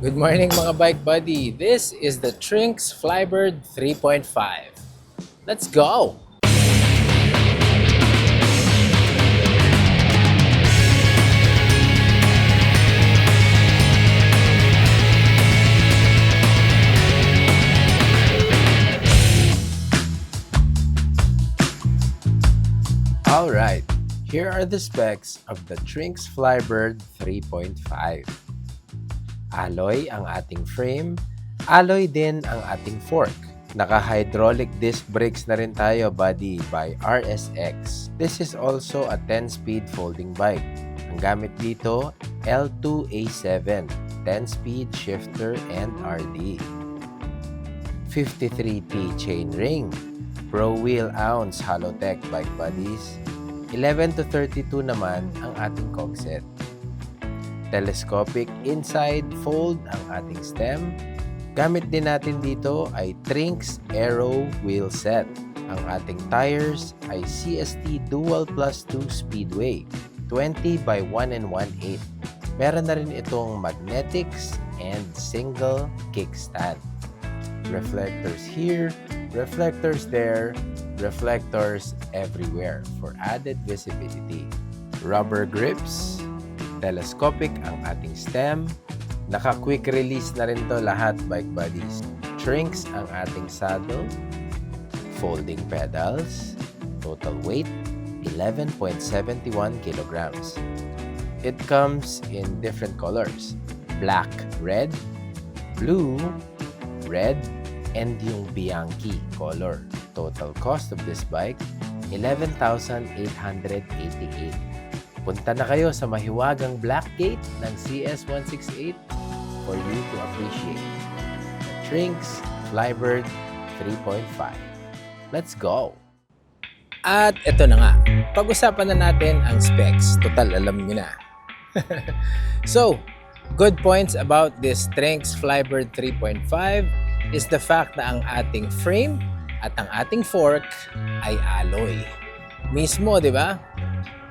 Good morning mga bike buddy. This is the Trinx Flybird 3.5. Let's go! Alright, here are the specs of the Trinx Flybird 3.5. Alloy ang ating frame, alloy din ang ating fork. Naka-hydraulic disc brakes na rin tayo buddy by RSX. This is also a 10-speed folding bike. Ang gamit dito, L2A7, 10-speed shifter and RD. 53T chainring, Pro Wheel Ounce Halotech bike buddies. 11 to 32 naman ang ating cogset. Telescopic inside fold ang ating stem. Gamit din natin dito ay Trinx Aero wheel set. Ang ating tires ay CST Dual Plus 2 Speedway 20 by 1 1/8. Meron na rin itong magnetics and single kickstand. Reflectors here, reflectors there, reflectors everywhere for added visibility. Rubber grips, telescopic ang ating stem, naka-quick release na rin to lahat bike buddies. Trinx ang ating saddle, folding pedals, total weight 11.71 kilograms. It comes in different colors, black, red, blue, red, and yung Bianchi color. Total cost of this bike, 11,888. Punta na kayo sa mahiwagang black gate ng CS168 for you to appreciate the Trinx Flybird 3.5. Let's go! At ito na nga, pag-usapan na natin ang specs. Total, alam nyo na. So, good points about this Trinx Flybird 3.5 is the fact na ang ating frame at ang ating fork ay alloy. Mismo, di ba?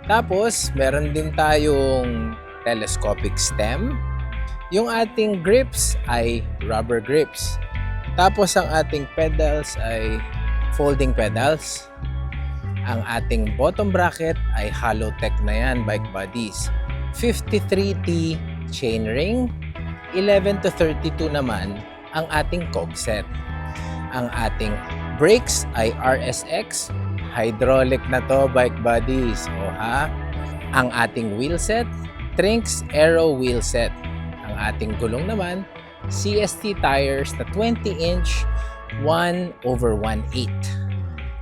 Tapos, meron din tayong telescopic stem. Yung ating grips ay rubber grips. Tapos, ang ating pedals ay folding pedals. Ang ating bottom bracket ay Halotech na yan, bike buddies. 53T chainring, 11 to 32 naman ang ating cogset. Ang ating brakes ay RSX, hydraulic na to bike buddies. O ha? Ang ating wheel set, Trinx Aero wheel set. Ang ating gulong naman, CST tires na 20-inch 1/1/8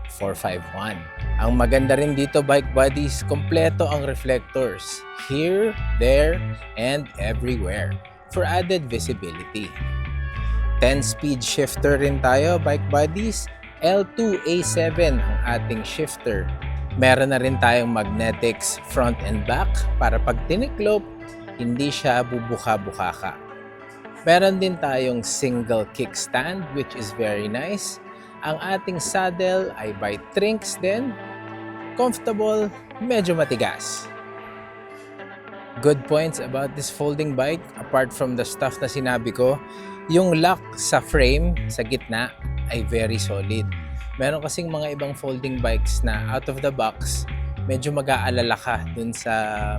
451. Ang maganda rin dito bike buddies, kompleto ang reflectors. Here, there, and everywhere for added visibility. 10-speed shifter rin tayo, bike buddies. L2A7 ang ating shifter. Meron na rin tayong magnetics front and back para pag tiniklop, hindi siya bubuka-buka ka. Meron din tayong single kickstand which is very nice. Ang ating saddle ay by Trinx din. Comfortable, medyo matigas. Good points about this folding bike, apart from the stuff na sinabi ko, yung lock sa frame, sa gitna, ay very solid. Meron kasing mga ibang folding bikes na out of the box, medyo mag-aalala ka dun sa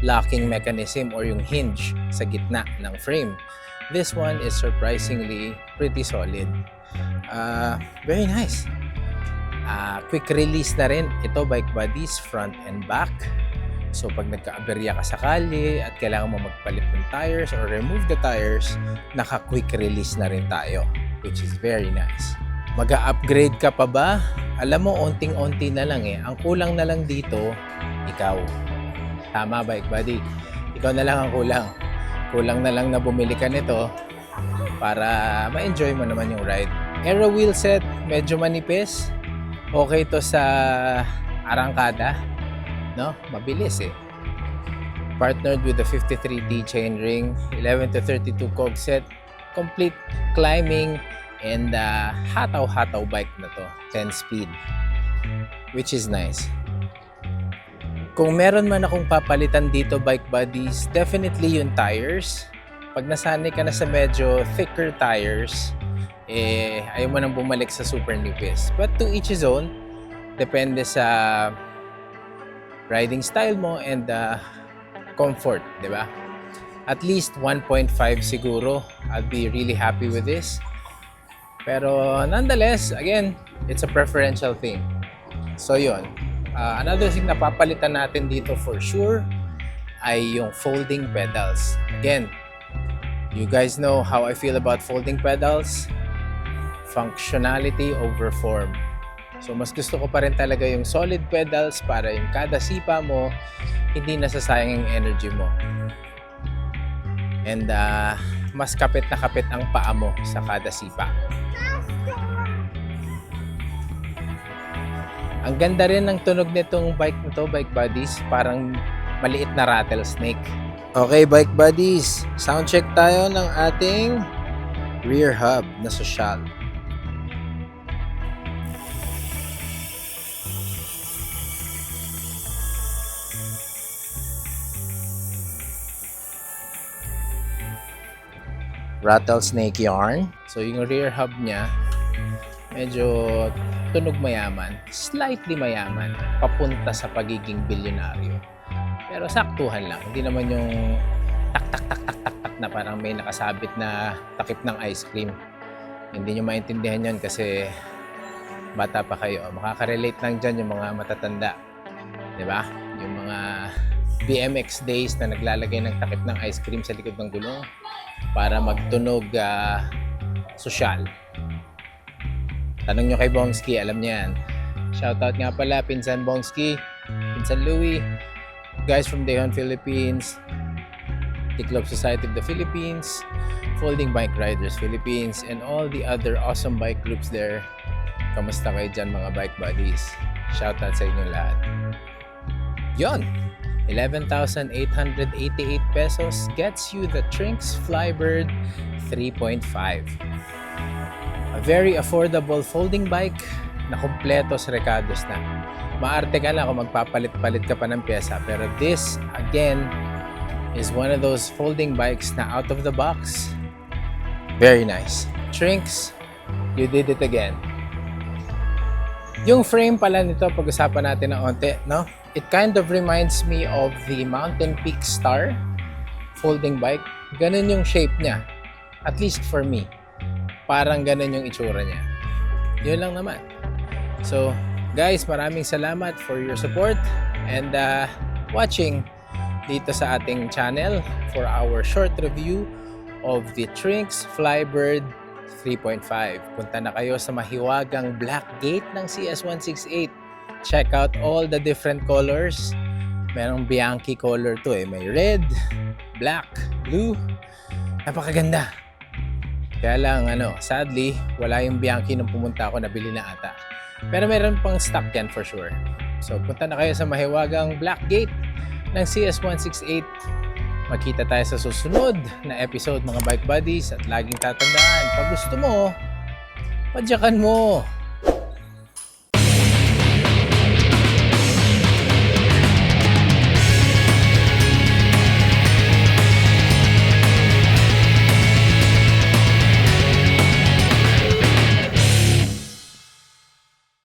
locking mechanism or yung hinge sa gitna ng frame. This one is surprisingly pretty solid. Very nice. Quick release na rin ito bike buddies, front and back. So pag nagka-aberya ka sa kalye at kailangan mo magpalit ng tires or remove the tires, naka-quick release na rin tayo, which is very nice. Mag-upgrade ka pa ba? Alam mo, onting-onti na lang eh. Ang kulang na lang dito, ikaw. Tama bike buddy. Ikaw na lang ang kulang. Kulang na lang na bumili ka nito para ma-enjoy mo naman yung ride. Aero wheel set, medyo manipis. Okay to sa arangkada. No? Mabilis eh. Partnered with the 53T chainring, 11 to 32 cogset, complete climbing, and hataw-hataw bike na to. 10 speed. Which is nice. Kung meron man akong papalitan dito bike buddies, definitely yung tires. pag nasanay ka na sa medyo thicker tires, ayaw mo nang bumalik sa super nipis. But to each his own, depende sa riding style mo and comfort, di ba? At least 1.5 siguro. I'll be really happy with this. Pero nonetheless, again, it's a preferential thing. So yun. Another thing na papalitan natin dito for sure ay yung folding pedals. Again, you guys know how I feel about folding pedals. Functionality over form. So mas gusto ko pa rin talaga yung solid pedals para yung kada sipa mo, hindi nasasayang yung energy mo. And mas kapit na kapit ang paa mo sa kada sipa. Ang ganda rin ng tunog nitong bike na to, Bike Buddies. Parang maliit na rattlesnake. Okay, Bike Buddies. Sound check tayo ng ating rear hub na social. Rattlesnake yarn. So yung rear hub niya, medyo tunog mayaman, slightly mayaman, papunta sa pagiging bilyonaryo. Pero saktuhan lang, hindi naman yung tak na parang may nakasabit na takip ng ice cream. Hindi nyo maintindihan yon kasi bata pa kayo. Makaka-relate lang dyan yung mga matatanda. Diba? Yung mga BMX days na naglalagay ng takip ng ice cream sa likod ng gulong para magtunog sosyal. Tanong nyo kay Bongski, alam niya yan. Shoutout nga pala, Pinsan Bongski, Pinsan Louie, guys from Dehon, Philippines, T-Club Society of the Philippines, Folding Bike Riders Philippines, and all the other awesome bike groups there. Kamusta kayo dyan mga bike buddies? Shoutout sa inyong lahat. Yon! 11,888 pesos gets you the Trinx Flybird 3.5. A very affordable folding bike na kumpleto sa recados na. Maarte ka na kung magpapalit-palit ka pa ng pyesa. Pero this, again, is one of those folding bikes na out of the box. Very nice. Trinx, you did it again. Yung frame pala nito, pag-usapan natin ng onte, no? It kind of reminds me of the Mountain Peak Star folding bike. Ganun yung shape niya. At least for me. Parang ganun yung itsura niya. Yun lang naman. So, guys, maraming salamat for your support and watching dito sa ating channel for our short review of the Trinx Flybird 3.5. Punta na kayo sa mahiwagang black gate ng CS168. Check out all the different colors. Merong Bianchi color to eh. May red, black, blue. Napakaganda. Kaya lang, sadly, wala yung Bianchi nung pumunta ako, nabili na ata. Pero meron pang stock yan for sure. So, punta na kayo sa mahiwagang black gate ng CS168. Magkita tayo sa susunod na episode mga bike buddies at laging tatandaan, pag gusto mo, padyakan mo.